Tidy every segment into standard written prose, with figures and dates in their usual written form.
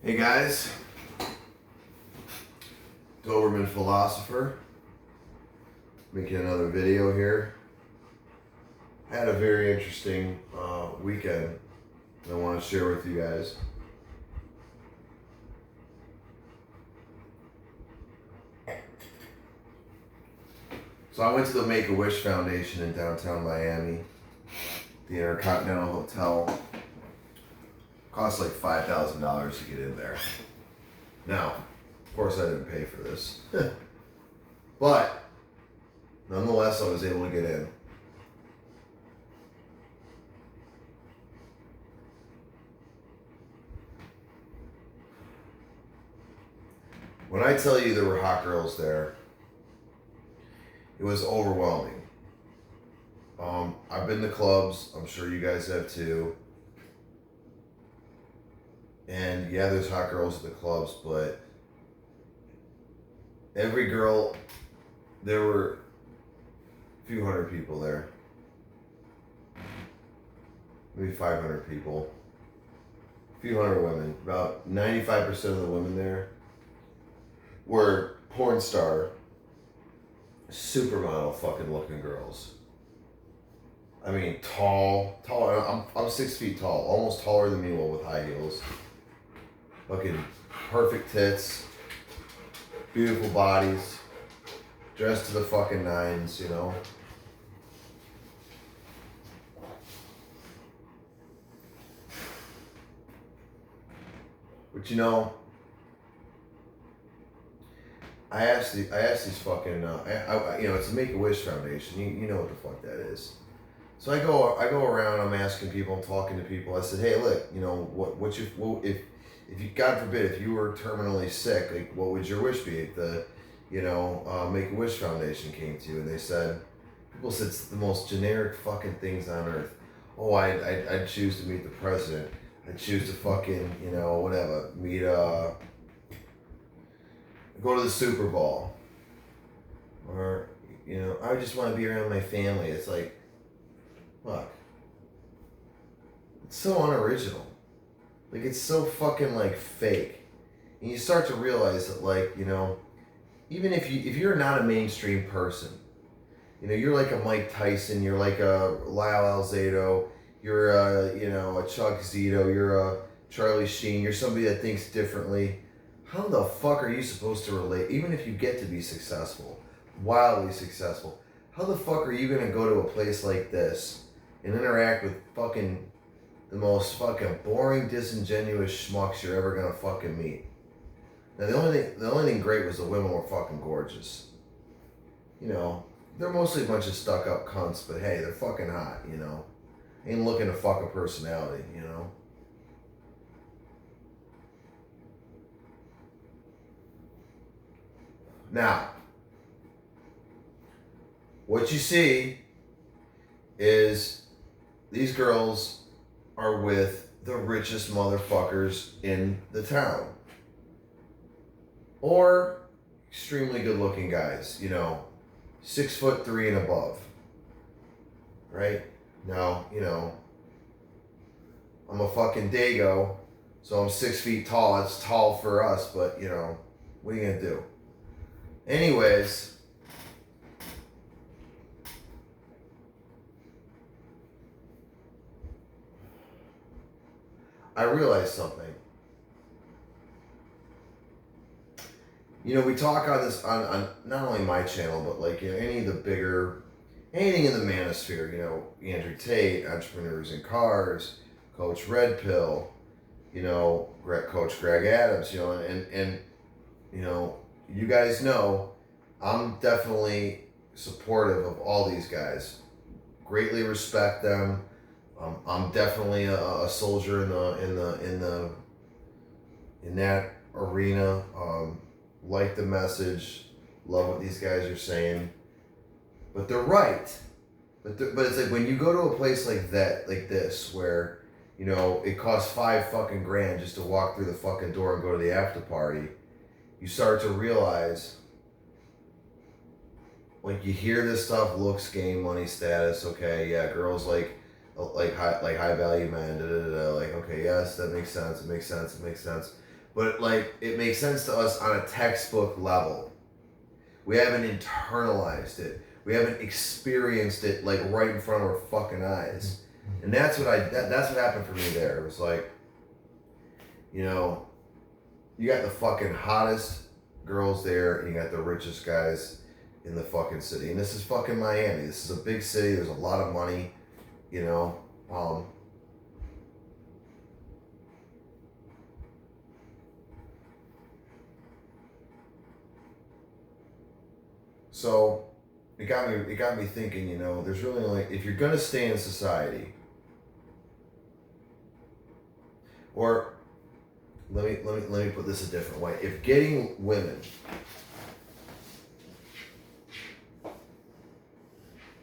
Hey guys, Doberman Philosopher, making another video here. I had a very interesting weekend that I want to share with you guys. So I went to the Make-A-Wish Foundation in downtown Miami, the Intercontinental Hotel. Cost like $5,000 to get in there. Now, of course I didn't pay for this. But, nonetheless, I was able to get in. When I tell you there were hot girls there, it was overwhelming. I've been to clubs, I'm sure you guys have too. And yeah, there's hot girls at the clubs, but every girl, there were a few hundred people there. Maybe 500 people. A few hundred women. About 95% of the women there were porn star, supermodel fucking looking girls. I mean, tall. I'm 6 feet tall, almost taller than me, well, with high heels. Fucking perfect tits, beautiful bodies, dressed to the fucking nines, you know. But you know, I asked these fucking, you know, it's a Make-A-Wish Foundation. You know what the fuck that is. So I go around. I'm asking people. I'm talking to people. I said, hey, look, you know, if you, God forbid, if you were terminally sick, like, what would your wish be if the, Make-A-Wish Foundation came to you? And they said, people said it's the most generic fucking things on earth. Oh, I'd choose to meet the president. I'd choose to fucking, whatever, go to the Super Bowl. Or, I just want to be around my family. It's like, fuck. It's so unoriginal. Like, it's so fucking, like, fake. And you start to realize that, like, even if you're not a mainstream person, you're like a Mike Tyson, you're like a Lyle Alzado, you're a Chuck Zito, you're a Charlie Sheen, you're somebody that thinks differently. How the fuck are you supposed to relate, even if you get to be successful, wildly successful, how the fuck are you going to go to a place like this and interact with fucking the most fucking boring, disingenuous schmucks you're ever gonna fucking meet? Now the only thing great was the women were fucking gorgeous. They're mostly a bunch of stuck up cunts, but hey, they're fucking hot, Ain't looking to fuck a personality, Now, what you see is these girls are with the richest motherfuckers in the town. Or extremely good looking guys, 6'3" and above. Right? Now, I'm a fucking Dago, so I'm 6 feet tall. It's tall for us, but what are you gonna do? Anyways, I realized something. We talk on this on not only my channel, but like any of the bigger, anything in the manosphere. Andrew Tate, Entrepreneurs in Cars, Coach Red Pill, Coach Greg Adams. And you guys know, I'm definitely supportive of all these guys. Greatly respect them. I'm definitely a soldier in that arena. Like the message, love what these guys are saying, but they're right. But it's like when you go to a place like that, like this, where it costs $5 fucking grand just to walk through the fucking door and go to the after party, you start to realize, like, you hear this stuff, looks, game, money, status. Okay, yeah, girls like high value men. Like, okay, yes, that makes sense. It makes sense. But like, it makes sense to us on a textbook level. We haven't internalized it. We haven't experienced it like right in front of our fucking eyes. And that's what that's what happened for me there. It was like, you know, you got the fucking hottest girls there and you got the richest guys in the fucking city. And this is fucking Miami. This is a big city. There's a lot of money, you know. So it got me thinking, you know, there's really only, if you're gonna stay in society, or let me put this a different way. If getting women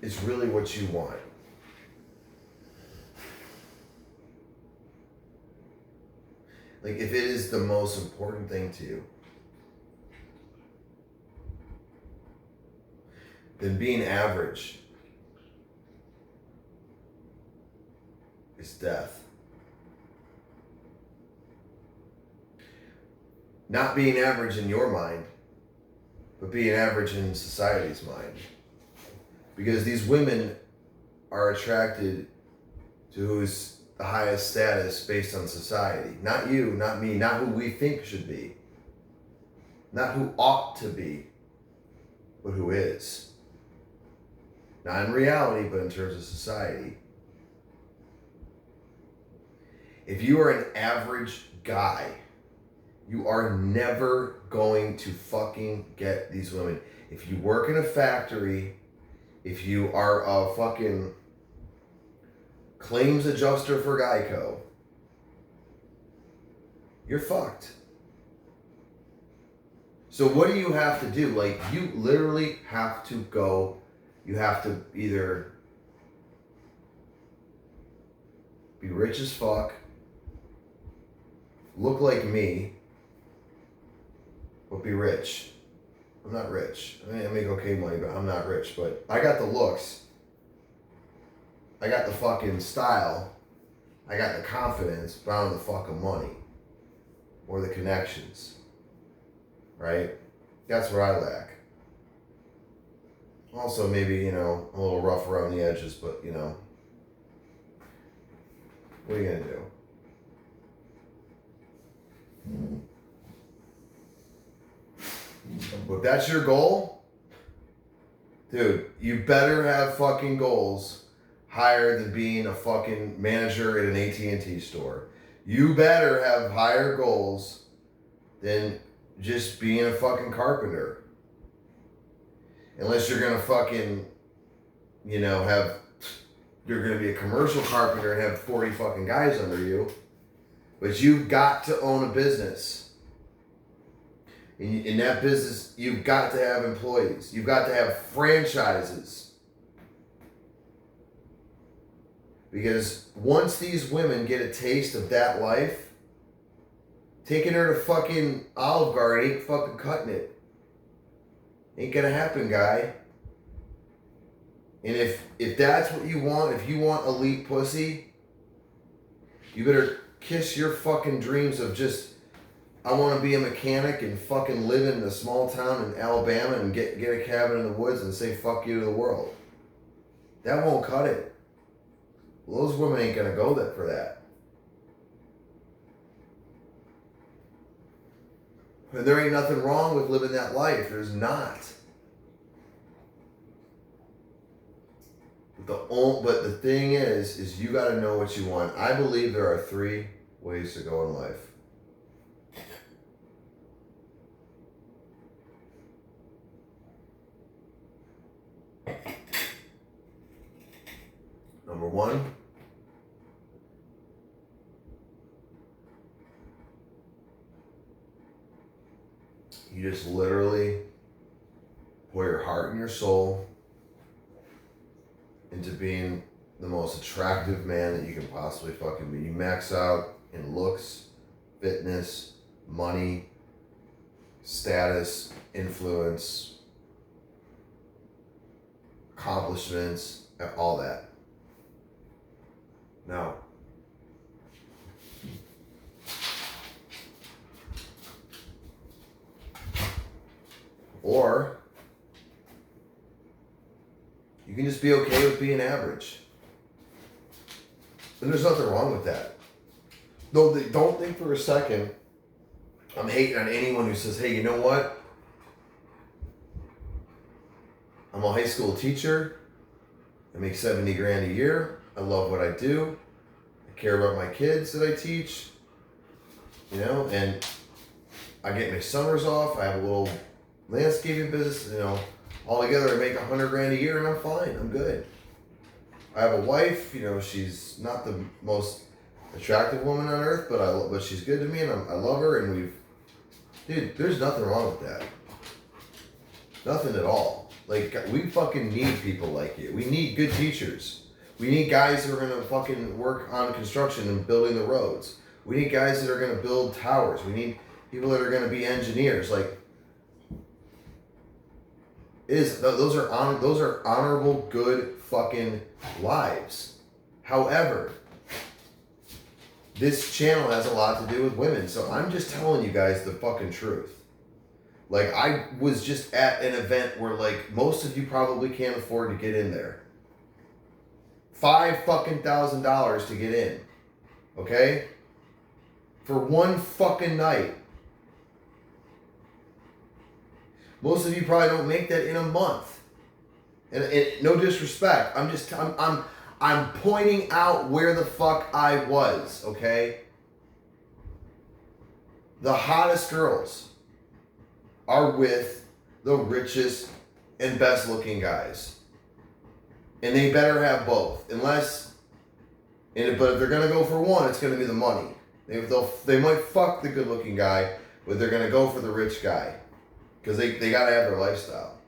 is really what you want, like if it is the most important thing to you, then being average is death. Not being average in your mind, but being average in society's mind. Because these women are attracted to who's the highest status based on society. Not you, not me, not who we think should be. Not who ought to be, but who is. Not in reality, but in terms of society. If you are an average guy, you are never going to fucking get these women. If you work in a factory, if you are a fucking claims adjuster for Geico, you're fucked. So what do you have to do? Like, you literally have to go, you have to either be rich as fuck, look like me, but be rich. I'm not rich. I mean, I make okay money, but I'm not rich. But I got the looks. I got the fucking style. I got the confidence, but I don't have the fucking money. Or the connections. Right? That's what I lack. Also, maybe, you know, I'm a little rough around the edges, but, you know, what are you going to do? But if that's your goal, dude, you better have fucking goals higher than being a fucking manager at an AT&T store. You better have higher goals than just being a fucking carpenter. Unless you're gonna fucking, you know, you're gonna be a commercial carpenter and have 40 fucking guys under you. But you've got to own a business. In that business, you've got to have employees. You've got to have franchises. Because once these women get a taste of that life, taking her to fucking Olive Garden ain't fucking cutting it. Ain't gonna happen, guy. And if that's what you want, if you want elite pussy, you better kiss your fucking dreams of just, I want to be a mechanic and fucking live in a small town in Alabama and get a cabin in the woods and say fuck you to the world. That won't cut it. Well, those women ain't gonna go there for that. And there ain't nothing wrong with living that life. There's not. But the thing is you got to know what you want. I believe there are 3 ways to go in life. Number 1, you just literally pour your heart and your soul into being the most attractive man that you can possibly fucking be. You max out in looks, fitness, money, status, influence, accomplishments, all that. Now, Or you can just be okay with being average. And there's nothing wrong with that. Though don't think for a second I'm hating on anyone who says, hey, you know what? I'm a high school teacher. I make 70 grand a year. I love what I do. I care about my kids that I teach. You know, and I get my summers off. I have a little landscaping business, you know. All together I make 100 grand a year and I'm fine. I'm good. I have a wife, you know, she's not the most attractive woman on earth, but she's good to me and I love her, and dude, there's nothing wrong with that. Nothing at all. Like, we fucking need people like you. We need good teachers. We need guys who are gonna fucking work on construction and building the roads. We need guys that are gonna build towers. We need people that are gonna be engineers. Like, those are honorable, good fucking lives. However, this channel has a lot to do with women, so I'm just telling you guys the fucking truth. Like, I was just at an event where, like, most of you probably can't afford to get in there. $5,000 to get in, okay? For one fucking night. Most of you probably don't make that in a month. And no disrespect, I'm pointing out where the fuck I was, okay? The hottest girls are with the richest and best looking guys. And they better have both. But if they're gonna go for one, it's gonna be the money. They might fuck the good looking guy, but they're gonna go for the rich guy. Because they gotta have their lifestyle.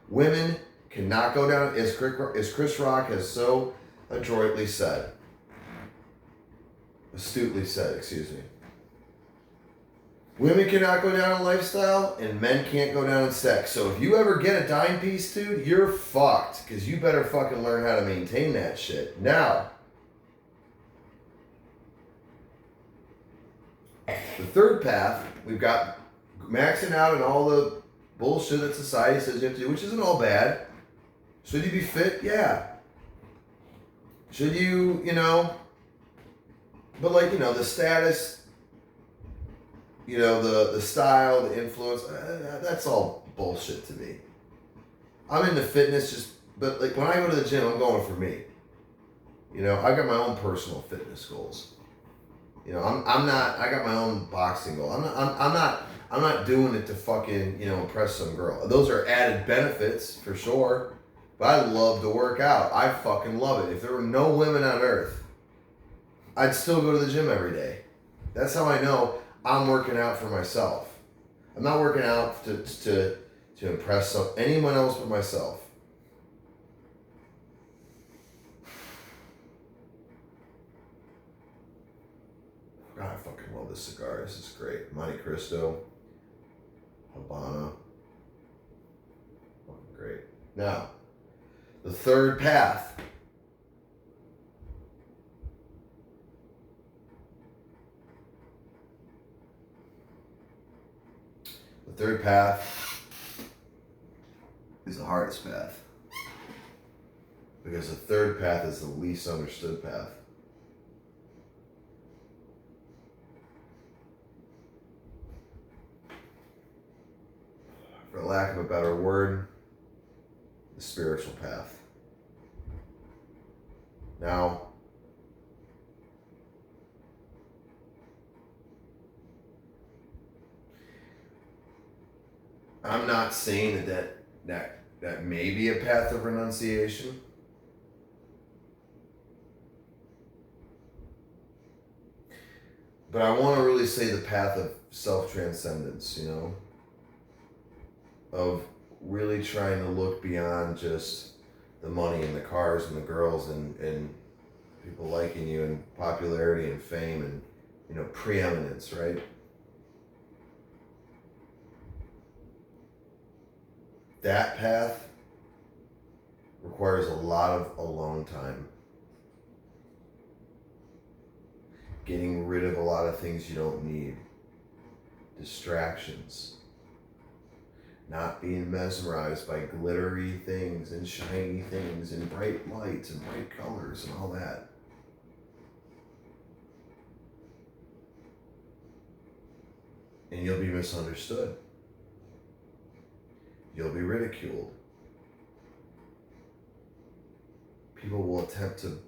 Women cannot go down, as Chris Rock has so astutely said, women cannot go down in lifestyle and men can't go down in sex. So if you ever get a dime piece, dude, you're fucked. Because you better fucking learn how to maintain that shit. Now, the third path, we've got maxing out and all the bullshit that society says you have to do, which isn't all bad. Should you be fit? Yeah. Should you, but like, the status, the style, the influence, that's all bullshit to me. I'm into fitness but like when I go to the gym, I'm going for me. I got my own personal fitness goals. I got my own boxing goal. I'm not doing it to fucking, impress some girl. Those are added benefits for sure. But I love to work out. I fucking love it. If there were no women on earth, I'd still go to the gym every day. That's how I know I'm working out for myself. I'm not working out to impress anyone else but myself. God, I fucking love this cigar. This is great. Monte Cristo. Habana. Fucking great. Now, the third path. The third path is the hardest path. Because the third path is the least understood path. For lack of a better word, the spiritual path. Now, I'm not saying that may be a path of renunciation. But I want to really say the path of self-transcendence, of really trying to look beyond just the money and the cars and the girls and people liking you and popularity and fame and, preeminence, right? That path requires a lot of alone time. Getting rid of a lot of things you don't need. Distractions. not being mesmerized by glittery things and shiny things and bright lights and bright colors and all that. And you'll be misunderstood. You'll be ridiculed. People will attempt to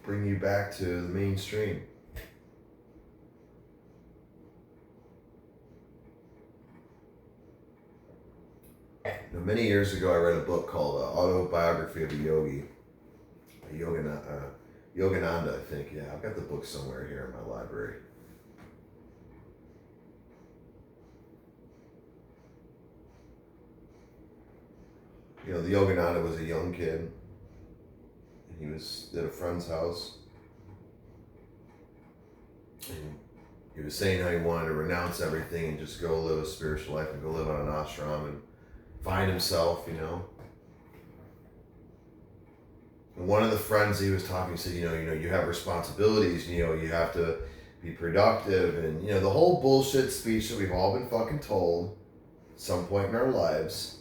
bring you back to the mainstream. Many years ago, I read a book called Autobiography of a Yogi. Yogananda, I think. Yeah, I've got the book somewhere here in my library. The Yogananda was a young kid. He was at a friend's house. And he was saying how he wanted to renounce everything and just go live a spiritual life and go live on an ashram and find himself, And one of the friends he was talking to said, you have responsibilities, you have to be productive, and the whole bullshit speech that we've all been fucking told at some point in our lives.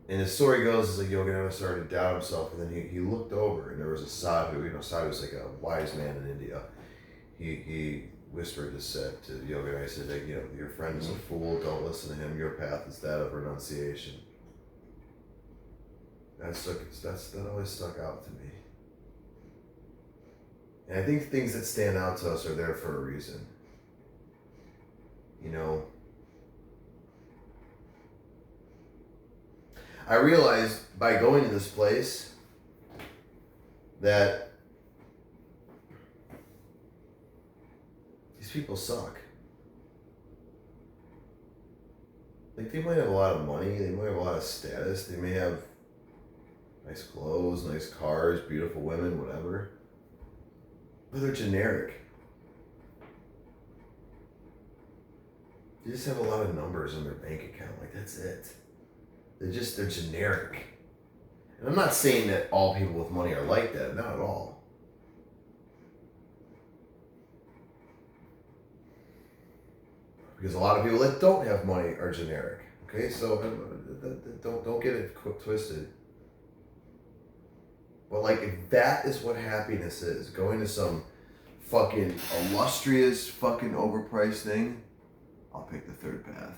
And the story goes is like Yogananda started to doubt himself, and then he looked over, and there was a sadhu. Sadhu was like a wise man in India. He whispered to Yogananda, he said, your friend is a fool. Don't listen to him. Your path is that of renunciation. That always stuck out to me. And I think things that stand out to us are there for a reason. I realized by going to this place that these people suck. Like, they might have a lot of money, they might have a lot of status, they may have nice clothes, nice cars, beautiful women, whatever. But they're generic. They just have a lot of numbers in their bank account, like that's it. They're generic. And I'm not saying that all people with money are like that, not at all. Because a lot of people that don't have money are generic. Okay, so don't get it twisted. But like, if that is what happiness is, going to some fucking illustrious fucking overpriced thing, I'll pick the third path.